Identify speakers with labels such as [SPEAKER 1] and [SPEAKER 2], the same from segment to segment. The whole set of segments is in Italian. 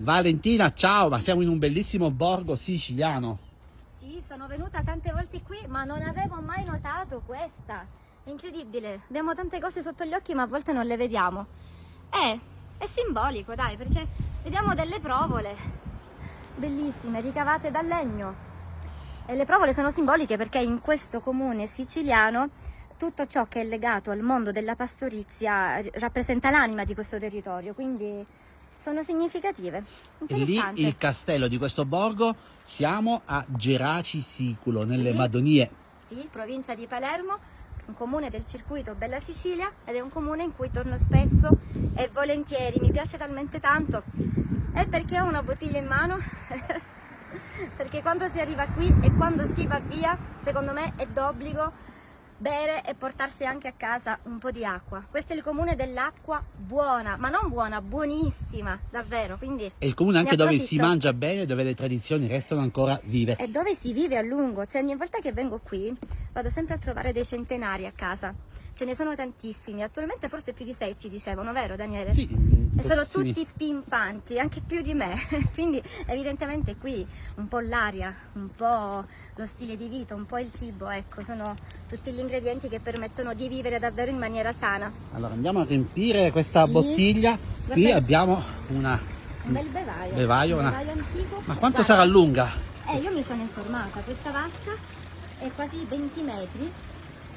[SPEAKER 1] Valentina, ciao, ma siamo in un bellissimo borgo siciliano.
[SPEAKER 2] Sì, sono venuta tante volte qui, ma non avevo mai notato questa. È incredibile, abbiamo tante cose sotto gli occhi, ma a volte non le vediamo. È simbolico, dai, perché vediamo delle provole bellissime, ricavate dal legno. E le provole sono simboliche perché in questo comune siciliano tutto ciò che è legato al mondo della pastorizia rappresenta l'anima di questo territorio, quindi sono significative.
[SPEAKER 1] E lì
[SPEAKER 2] Interessante.
[SPEAKER 1] il castello di questo borgo, siamo a Geraci Siculo, nelle
[SPEAKER 2] Sì.
[SPEAKER 1] Madonie.
[SPEAKER 2] Sì, provincia di Palermo, un comune del circuito Bella Sicilia ed è un comune in cui torno spesso e volentieri, mi piace talmente tanto. E perché ho una bottiglia in mano? Perché quando si arriva qui e quando si va via, secondo me è d'obbligo bere e portarsi anche a casa un po' di acqua. Questo è il comune dell'acqua buona, ma non buona, buonissima, davvero. Quindi
[SPEAKER 1] È il comune anche
[SPEAKER 2] ne
[SPEAKER 1] dove
[SPEAKER 2] approfitto.
[SPEAKER 1] si mangia bene, dove le tradizioni restano ancora vive.
[SPEAKER 2] E dove si vive a lungo, cioè ogni volta che vengo qui vado sempre a trovare dei centenari a casa, ce ne sono tantissimi, attualmente forse più di 6 ci dicevano, vero Daniele?
[SPEAKER 1] Sì,
[SPEAKER 2] E sono
[SPEAKER 1] pochissimi.
[SPEAKER 2] tutti pimpanti, anche più di me, quindi evidentemente qui un po' l'aria, un po' lo stile di vita, un po' il cibo, ecco, sono tutti gli ingredienti che permettono di vivere davvero in maniera sana.
[SPEAKER 1] Allora andiamo a riempire questa
[SPEAKER 2] Sì.
[SPEAKER 1] bottiglia. Qui
[SPEAKER 2] Guarda-
[SPEAKER 1] abbiamo
[SPEAKER 2] Un bel bevaio,
[SPEAKER 1] bevaio,
[SPEAKER 2] un
[SPEAKER 1] una-
[SPEAKER 2] bevaio antico.
[SPEAKER 1] Ma quanto
[SPEAKER 2] Guarda,
[SPEAKER 1] sarà lunga?
[SPEAKER 2] io mi sono informata, questa vasca è quasi 20 metri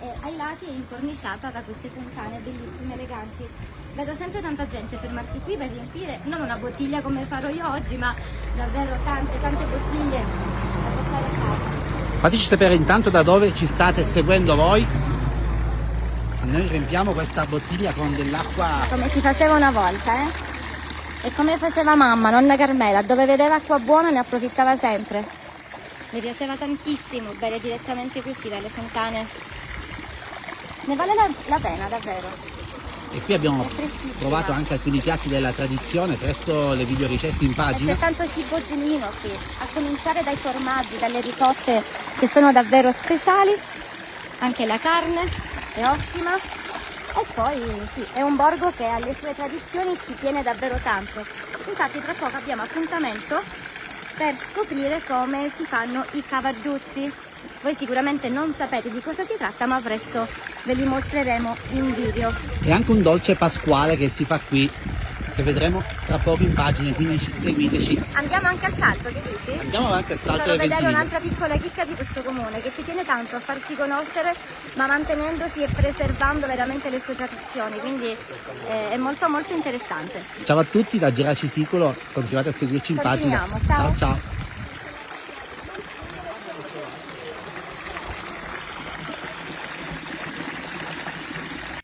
[SPEAKER 2] e ai lati è incorniciata da queste fontane bellissime, eleganti. Vedo sempre tanta gente fermarsi qui per riempire, non una bottiglia come farò io oggi, ma davvero tante bottiglie da portare a casa.
[SPEAKER 1] Fateci sapere intanto da dove ci state seguendo voi. Noi riempiamo questa bottiglia con dell'acqua.
[SPEAKER 2] Come si faceva una volta, E come faceva mamma, nonna Carmela, dove vedeva acqua buona ne approfittava sempre. Mi piaceva tantissimo bere direttamente così dalle fontane. Ne vale la pena, davvero.
[SPEAKER 1] E qui abbiamo
[SPEAKER 2] È freschissima.
[SPEAKER 1] provato anche alcuni piatti della tradizione, presto le video ricette in
[SPEAKER 2] E
[SPEAKER 1] pagina.
[SPEAKER 2] c'è tanto cibo genuino qui, a cominciare dai formaggi, dalle ricotte che sono davvero speciali. Anche la carne è ottima. E poi sì, è un borgo che alle sue tradizioni ci tiene davvero tanto. Infatti tra poco abbiamo appuntamento per scoprire come si fanno i cavaggiuzzi. Voi sicuramente non sapete di cosa si tratta, ma presto ve li mostreremo in video.
[SPEAKER 1] E anche un dolce pasquale che si fa qui, che vedremo tra poco in pagina, quindi seguiteci.
[SPEAKER 2] Andiamo anche al salto, che dici?
[SPEAKER 1] Andiamo avanti al
[SPEAKER 2] Vi
[SPEAKER 1] salto
[SPEAKER 2] farò
[SPEAKER 1] del
[SPEAKER 2] vedere
[SPEAKER 1] Ventimiglia.
[SPEAKER 2] un'altra piccola chicca di questo comune che ci tiene tanto a farsi conoscere, ma mantenendosi e preservando veramente le sue tradizioni, quindi è molto interessante.
[SPEAKER 1] Ciao a tutti da Geraci Siculo, continuate a seguirci in pagina.
[SPEAKER 2] Continuiamo, ciao.
[SPEAKER 1] Ciao.